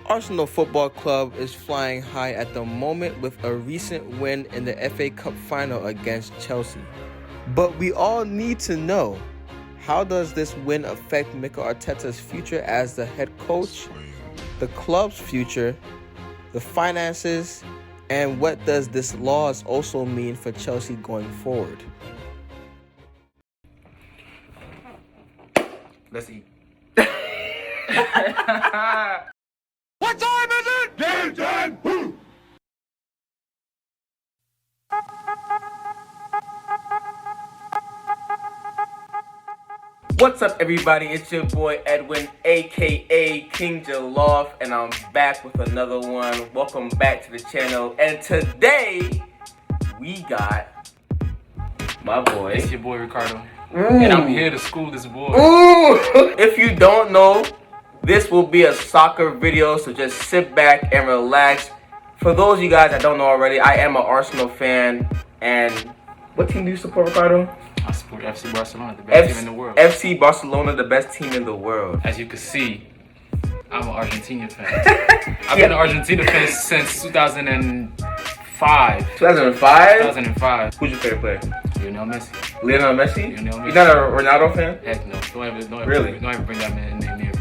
Arsenal Football Club is flying high at the moment with a recent win in the FA Cup final against Chelsea. But we all need to know, how does this win affect Mikel Arteta's future as the head coach, the club's future, the finances, and what does this loss also mean for Chelsea going forward? Let's eat. What time is it? Game time! Woo! What's up, everybody? It's your boy Edwin, aka King Jalof, and I'm back with another one. Welcome back to the channel. And today we got my boy. It's your boy Ricardo. Ooh. And I'm here to school this boy. Ooh! If you don't know, this will be a soccer video, so just sit back and relax. For those of you guys that don't know already, I am an Arsenal fan. And what team do you support, Ricardo? I support FC Barcelona, the best team in the world. FC Barcelona, the best team in the world. As you can see, I'm an Argentina fan. I've been an Argentina fan since 2005. 2005? 2005. Who's your favorite player? Lionel Messi. Lionel Messi? Lionel Messi. You're not a Ronaldo fan? Heck no. Don't ever bring that man name here.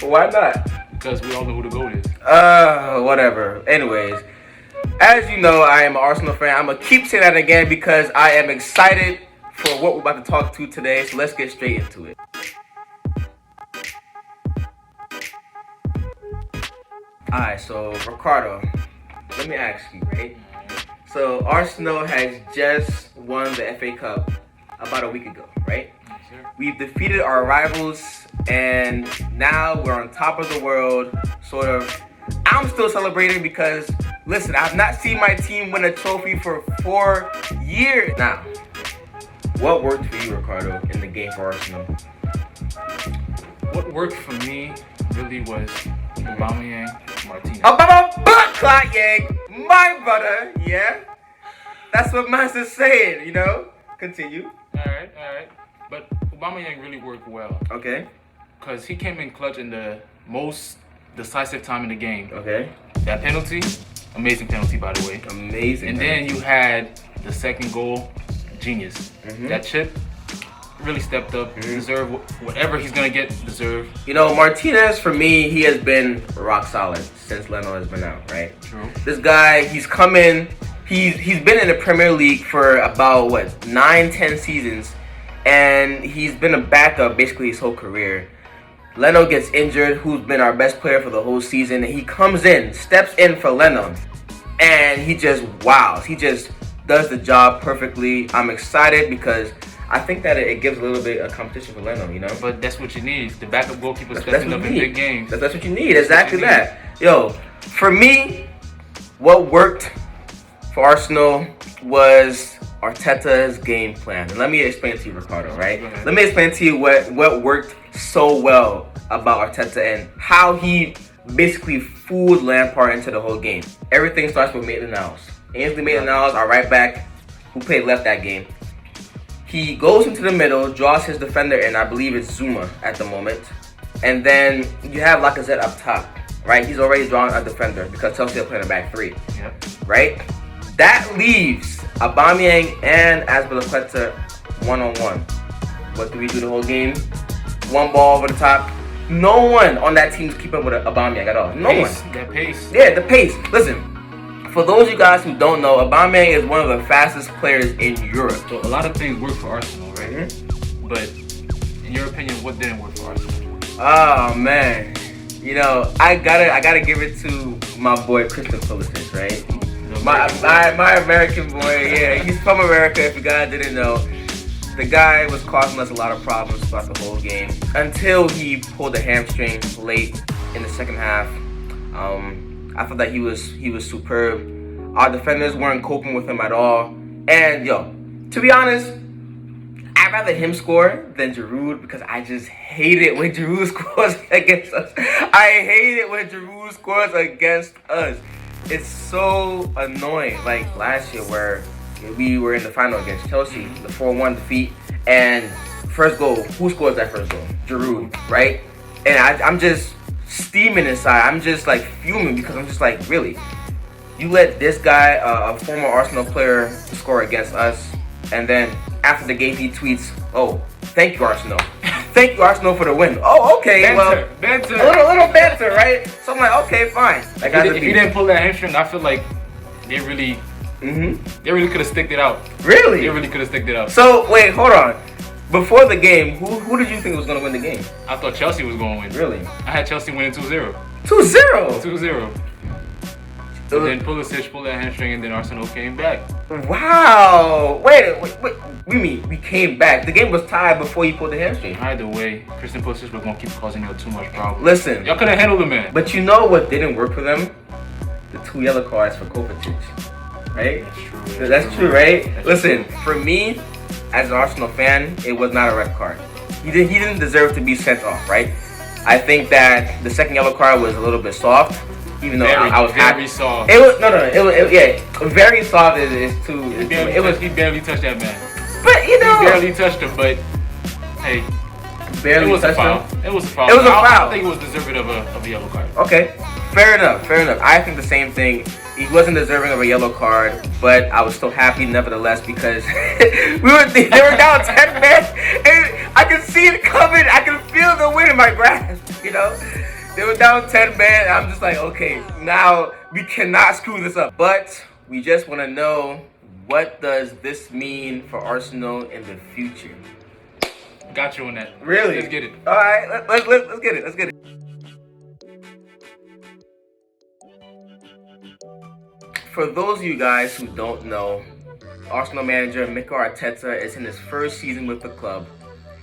Why not? Because we all know who the GOAT is. Whatever. Anyways, as you know, I am an Arsenal fan. I'm going to keep saying that again because I am excited for what we're about to talk to today. So let's get straight into it. Alright, so Ricardo, let me ask you, right? So Arsenal has just won the FA Cup about a week ago, right? Yes, sir. We've defeated our rivals, and now we're on top of the world, sort of. I'm still celebrating because, listen, I've not seen my team win a trophy for 4 years now. What worked for you, Ricardo, in the game for Arsenal? What worked for me really was Aubameyang, Martinez. Yang, my brother, yeah? That's what Master's saying, you know? Continue. Alright. But Aubameyang really worked well. Okay. Because he came in clutch in the most decisive time in the game. Okay. That penalty, amazing penalty, by the way. Amazing. And then you had the second goal, genius. That chip really stepped up, deserved whatever he's gonna get, deserved. You know, Martinez, for me, he has been rock solid since Leno has been out, right? True. This guy, he's come in, he's been in the Premier League for about, 9-10 seasons, and he's been a backup basically his whole career. Leno gets injured, who's been our best player for the whole season, and he comes in, steps in for Leno, and he just wows. He just does the job perfectly. I'm excited because I think that it gives a little bit of competition for Leno, you know? But that's what you need. The backup goalkeeper stepping up in big games. That's what you need, exactly that. Yo, for me, what worked for Arsenal was Arteta's game plan. And let me explain to you, Ricardo, right? Let me explain to you what worked so well about Arteta and how he basically fooled Lampard into the whole game. Everything starts with Maitland-Niles. Ainsley Maitland-Niles, our right back, who played left that game. He goes into the middle, draws his defender in, I believe it's Zuma at the moment. And then you have Lacazette up top, right? He's already drawn a defender because Chelsea are playing a back three, right? That leaves Aubameyang and Azpilicueta one-on-one. What do we do the whole game? One ball over the top. No one on that team is keeping up with Aubameyang at all. No one. That pace. Yeah, the pace. Listen, for those of you guys who don't know, Aubameyang is one of the fastest players in Europe. So a lot of things work for Arsenal, right? But in your opinion, what didn't work for Arsenal? Oh man, you know I gotta give it to my boy Christopher Pulisic, right? My American boy, yeah, he's from America. If you guys didn't know, the guy was causing us a lot of problems throughout the whole game until he pulled a hamstring late in the second half. I thought that he was superb. Our defenders weren't coping with him at all. And yo, to be honest, I'd rather him score than Giroud because I just hate it when Giroud scores against us. I hate it when Giroud scores against us. It's so annoying. Like last year where we were in the final against Chelsea, the 4-1 defeat, and first goal, who scores that first goal? Giroud, right? and I'm just steaming inside. I'm just like fuming because I'm just like, really? You let this guy, a former Arsenal player, score against us, and then after the game he tweets, "Oh, thank you Arsenal, thank you Arsenal for the win." Oh, okay, Banter. a little banter, right? So I'm like, okay, fine. If he didn't pull that hamstring, I feel like they really could have sticked it out. Really? They really could have sticked it out. So wait, hold on. Before the game, who did you think was gonna win the game? I thought Chelsea was going to win. Really? I had Chelsea winning 2-0. 2-0. 2-0. And then Pulisic pulled that hamstring, and then Arsenal came back. Wow! Wait. We mean we came back? The game was tied before you pulled the hamstring. Either way, Christian Pulisic was gonna keep causing y'all too much problems. Listen, Y'all couldn't handle the man. but you know what didn't work for them? The 2 yellow cards for Kovacic, right? That's true. That's true, right? That's Listen, true. for me, as an Arsenal fan, it was not a red card. He didn't deserve to be sent off, right? I think that the second yellow card was a little bit soft. Even though I was very happy. soft. It was very soft. He barely touched that man. But you know, He barely touched him, but hey, barely it was a touched foul. him. It was a foul. It was a I foul. don't think it was deserving of a yellow card. Okay, fair enough. I think the same thing. He wasn't deserving of a yellow card, but I was still happy nevertheless because they were down 10 men, and I could see it coming. I could feel the wind in my grasp. You know. They were down 10 men. I'm just like, okay, now we cannot screw this up. But we just want to know, what does this mean for Arsenal in the future? Got you on that. Really? Let's get it. All right, let's get it. Let's get it. For those of you guys who don't know, Arsenal manager Mikel Arteta is in his first season with the club.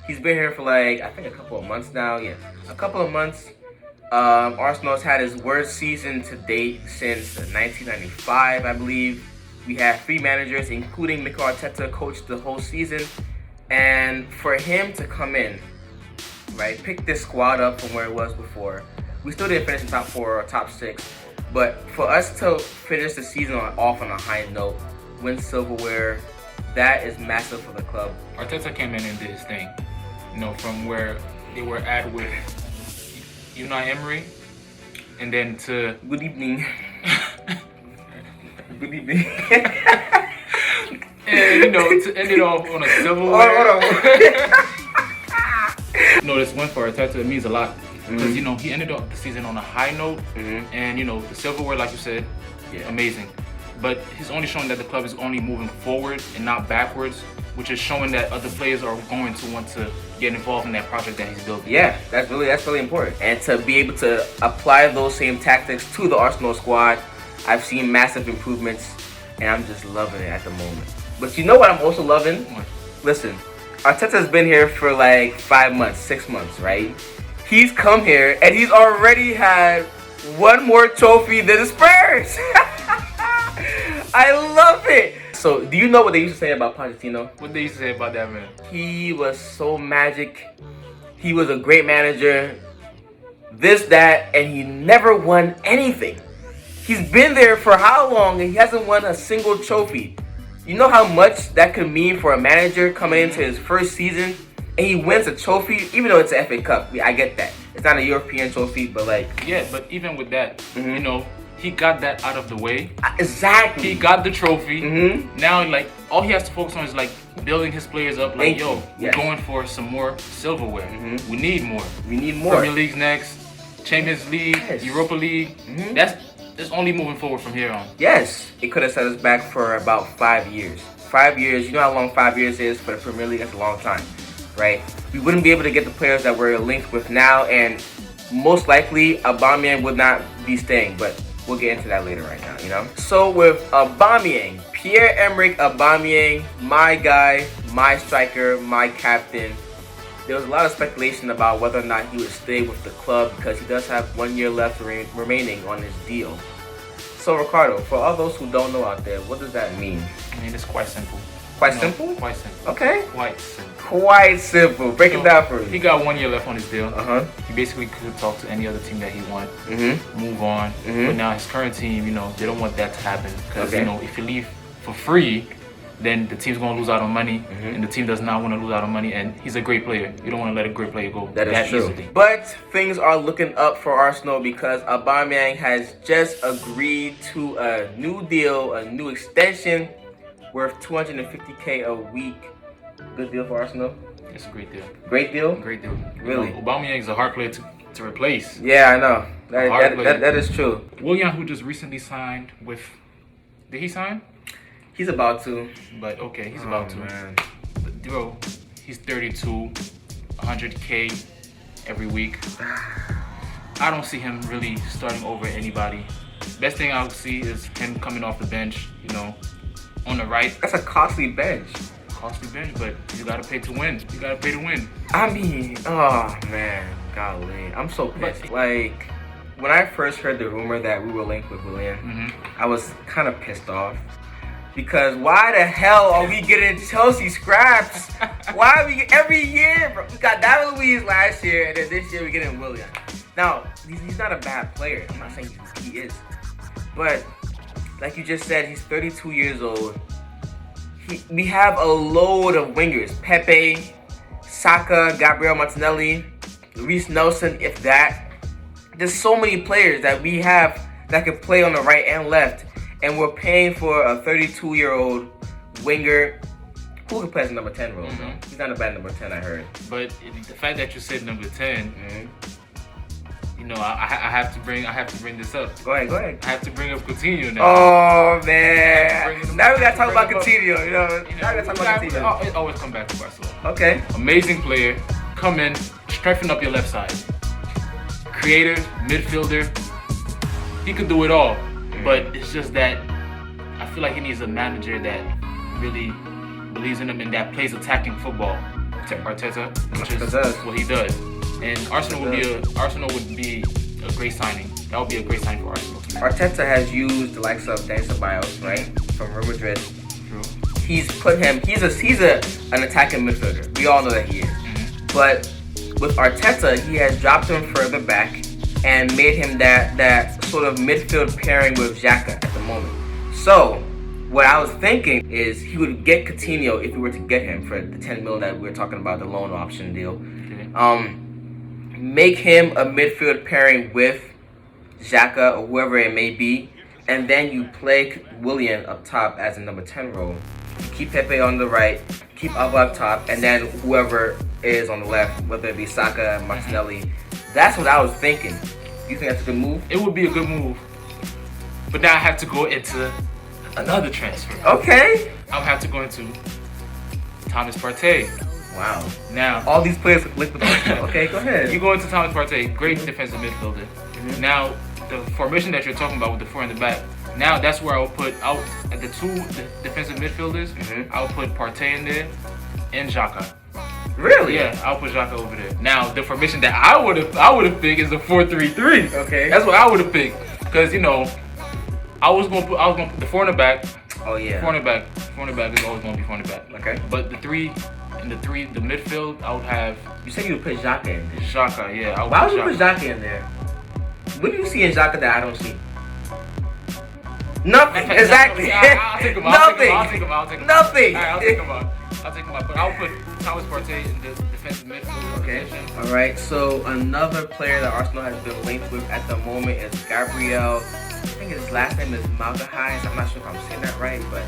He's been here for I think a couple of months now. Yeah, a couple of months. Arsenal's had his worst season to date since 1995, I believe. We had 3 managers, including Mikel Arteta, coached the whole season. And for him to come in, right, pick this squad up from where it was before. We still didn't finish in top 4 or top 6. But for us to finish the season off on a high note, win silverware, that is massive for the club. Arteta came in and did his thing. You know, from where they were at with Unai Emery, and then to Good evening. Good evening. and to end it off on a silverware. Hold on. This win for Arteta, it means a lot because Mm-hmm. he ended off the season on a high note, and the silverware, like you said, amazing. But he's only showing that the club is only moving forward and not backwards, which is showing that other players are going to want to get involved in that project that he's building. Yeah, that's really important. And to be able to apply those same tactics to the Arsenal squad, I've seen massive improvements, and I'm just loving it at the moment. But you know what I'm also loving? Listen, Arteta's been here for 5 months, 6 months, right? He's come here, and he's already had one more trophy than the Spurs. I love it. So, do you know what they used to say about Pochettino? What they used to say about that man? He was so magic. He was a great manager. This, that, and he never won anything. He's been there for how long and he hasn't won a single trophy? You know how much that could mean for a manager coming into his first season and he wins a trophy, even though it's an FA Cup. I get that. It's not a European trophy, but Yeah, but even with that, he got that out of the way. Exactly. He got the trophy. Mm-hmm. Now, all he has to focus on is building his players up. We're Yes. going for some more silverware. Mhm. We need more. We need more. Premier League's next, Champions League, Yes. Europa League. Mhm. That's only moving forward from here on. Yes, it could have set us back for about 5 years. 5 years, you know how long 5 years is for the Premier League? That's a long time, right? We wouldn't be able to get the players that we're linked with now, and most likely Aubameyang would not be staying, but we'll get into that later right now, So with Aubameyang, Pierre-Emerick Aubameyang, my guy, my striker, my captain, there was a lot of speculation about whether or not he would stay with the club because he does have 1 year left remaining on his deal. So Ricardo, for all those who don't know out there, what does that mean? I mean, it's quite simple. Quite simple? Quite simple. Okay. Quite simple. Quite simple. Break it down for He me. got 1 year left on his deal. Uh-huh. He basically could talk to any other team that he want, Mm-hmm. move on. Mhm. But now his current team, they don't want that to happen because Okay. if you leave for free, then the team's going to lose out on money, and the team does not want to lose out on money, and he's a great player. You don't want to let a great player go That is true. easily. But things are looking up for Arsenal because Aubameyang has just agreed to a new deal, a new extension worth $250K a week. Good deal for Arsenal? It's a great deal. Great deal? Great deal. Really? You know, Aubameyang is a hard player to replace. Yeah, I know. Hard player. That is true. Willian, who just recently signed with... Did he sign? He's about to. But okay, he's about to. Man. But, bro, he's 32, 100K every week. I don't see him really starting over anybody. Best thing I would see is him coming off the bench, you know, on the right. That's a costly bench. Costly bench, but you gotta pay to win. You gotta pay to win. I mean, oh man, golly, I'm so pissed. Like, when I first heard the rumor that we were linked with Willian, I was kind of pissed off. Because why the hell are we getting Chelsea scraps? Why are we every year? Bro? We got David Luiz last year, and then this year we're getting Willian. Now, he's not a bad player. I'm not saying he is. But, like you just said, he's 32 years old. We have a load of wingers. Pepe, Saka, Gabriel Martinelli, Reece Nelson, if that. There's so many players that we have that can play on the right and left. And we're paying for a 32-year-old winger who can play as a number 10 role. He's not a bad number 10, I heard. But the fact that you said number 10, you know, I have to bring this up. Go ahead. I have to bring up Coutinho now. Oh man! Now we gotta talk about Coutinho. You know, now we gotta talk about Coutinho. It always come back to Barcelona. Okay. Amazing player. Come in, strengthen up your left side. Creator, midfielder. He could do it all. But it's just that I feel like he needs a manager that really believes in him and that plays attacking football. Arteta, which is what he does. And Arsenal would be a great signing. That would be a great signing for Arsenal. Arteta has used the likes of Dani Ceballos, right, from Real Madrid. True. He's put him. He's an attacking midfielder. We all know that he is. But with Arteta, he has dropped him further back and made him that sort of midfield pairing with Xhaka at the moment. So, what I was thinking is he would get Coutinho if we were to get him for the 10 mil that we were talking about, the loan option deal. Okay. Make him a midfield pairing with Xhaka or whoever it may be, and then you play Willian up top as a number 10 role. Keep Pepe on the right, keep Alba up top, and then whoever is on the left, whether it be Saka, Martinelli. That's what I was thinking. You think that's a good move? It would be a good move. But now I have to go into another transfer. Okay. I'll have to go into Thomas Partey. Wow. Now, all these players linked with Arsenal. Okay, go ahead. You go into Thomas Partey, great defensive midfielder. Now, the formation that you're talking about with the four in the back, now that's where I'll put out at the two defensive midfielders. I'll put Partey in there and Xhaka. Really? Yeah, I'll put Xhaka over there. Now, the formation that I would have picked is a 4-3-3. Okay. That's what I would have picked, because you know, I was gonna put the four in the back. Oh yeah. Four in the back is always gonna be four in the back. Okay. But the midfield, I would have. You said you would put Xhaka in there. Xhaka, yeah. Why would you put Xhaka in there? What do you see in Xhaka that I don't see? Nothing. Exactly. I'll take him out. Nothing. I'll take him out. Nothing. All right, I'll take him out. But I'll put Thomas Partey in the defensive midfield. Okay. All right. So another player that Arsenal has been linked with at the moment is Gabriel. I think his last name is Magalhaes. I'm not sure if I'm saying that right, but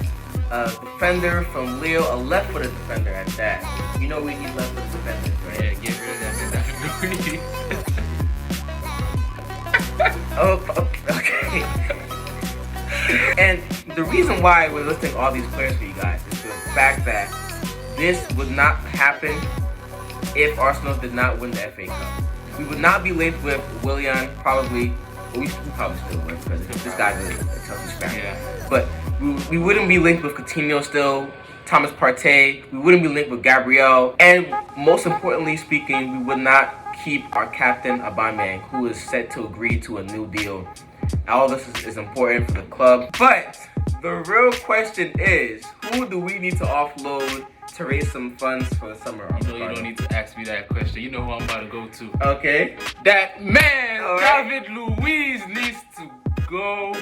a defender from Lille, a left-footed defender at that. You know we need left-footed defenders, right? Yeah, get rid of that. Oh, okay. And the reason why we're listing all these players for you guys is the fact that this would not happen if Arsenal did not win the FA Cup. We would not be linked with Willian, probably. Well, we probably still would, because this guy's a Chelsea fan. Yeah. But we wouldn't be linked with Coutinho still, Thomas Partey. We wouldn't be linked with Gabriel. And most importantly speaking, we would not keep our captain, Aubameyang, who is set to agree to a new deal. All of this is important for the club. But the real question is, who do we need to offload to raise some funds for the summer? You know, you don't need to ask me that question. You know who I'm about to go to. Okay. That man, right. David Luiz, needs to go.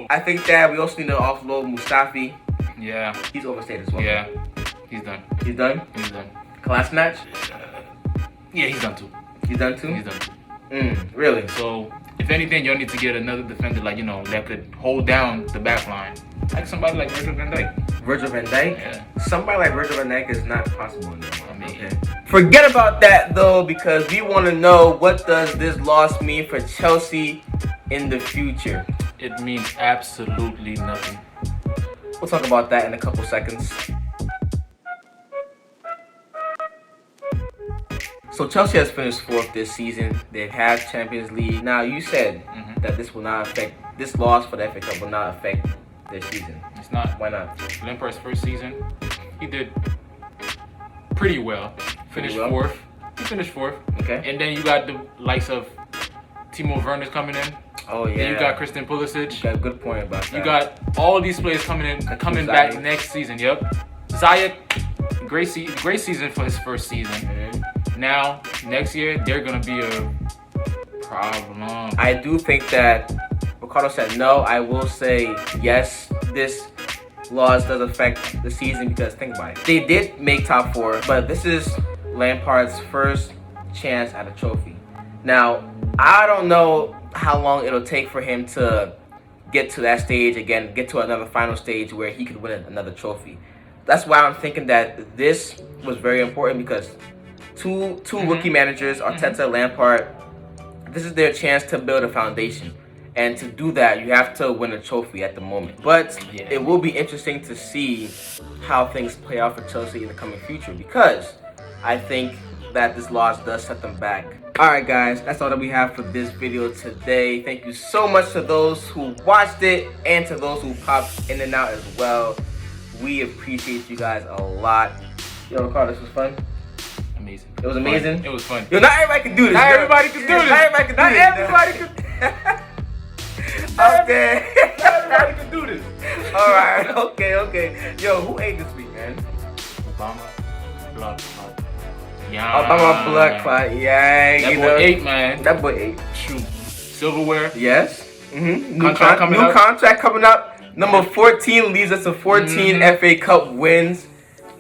I think that we also need to offload Mustafi. Yeah. He's overstayed as well. Yeah. He's done. He's done? He's done. Class match? Yeah, he's done too. He's done too? He's done too. Really? So, if anything, y'all need to get another defender, like, you know, that could hold down the back line. Like somebody like Virgil van Dijk. Virgil van Dijk? Yeah. Somebody like Virgil van Dijk is not possible anymore. I mean, Okay. Forget about that though, because we want to know, what does this loss mean for Chelsea in the future? it means absolutely nothing. We'll talk about that in a couple seconds. So Chelsea has finished 4th this season. They've had Champions League. Now you said that this loss for the FA Cup will not affect their season. It's not. Why not? Lampard's first season, he did pretty well. Finished well? 4th. He finished 4th. Okay. And then you got the likes of Timo Werner's coming in. Oh yeah. Then you got Christian Pulisic. You got a good point about that. You got all these players coming in, coming back next season. Yep. Zayek, great season for his first season. Now next year they're gonna be a problem. I do think that Ricardo said no. I will say yes. This loss does affect the season because think about it. They did make top 4, but this is Lampard's first chance at a trophy. Now I don't know how long it'll take for him to get to that stage again, get to another final stage where he could win another trophy. That's why I'm thinking that this was very important because two rookie managers, Arteta, Lampard, this is their chance to build a foundation. And to do that, you have to win a trophy at the moment. But it will be interesting to see how things play out for Chelsea in the coming future because I think that this loss does set them back. Alright guys, that's all that we have for this video today. Thank you so much to those who watched it and to those who popped in and out as well. We appreciate you guys a lot. Yo, Ricardo, this was fun. Amazing. It was amazing. It was fun. Yo, not everybody can do this. Not bro. everybody can do this. Not everybody can do Not this. everybody can. Okay. Everybody can do this. Alright, okay. Yo, who ate this week, man? Obama, blood clot. Yeah. Obama blood clot. Yeah, That you boy know. ate, man. That boy ate. Shoot. Silverware. Yes. New Contract coming up. contract coming up. Number 14 leads us to 14 FA Cup wins.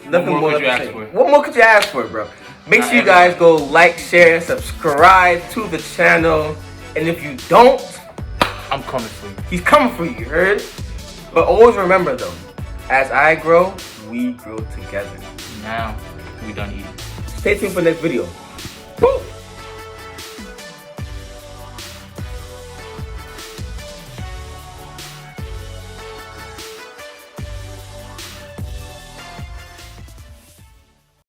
Nothing more could to you ask say. for? What more could you ask for, bro? Make sure you guys go like, share, and subscribe to the channel. And if you don't, I'm coming for you. he's coming for you, you heard? But always remember though, as I grow, we grow together. Now, we done eating. Stay tuned for the next video. Woo!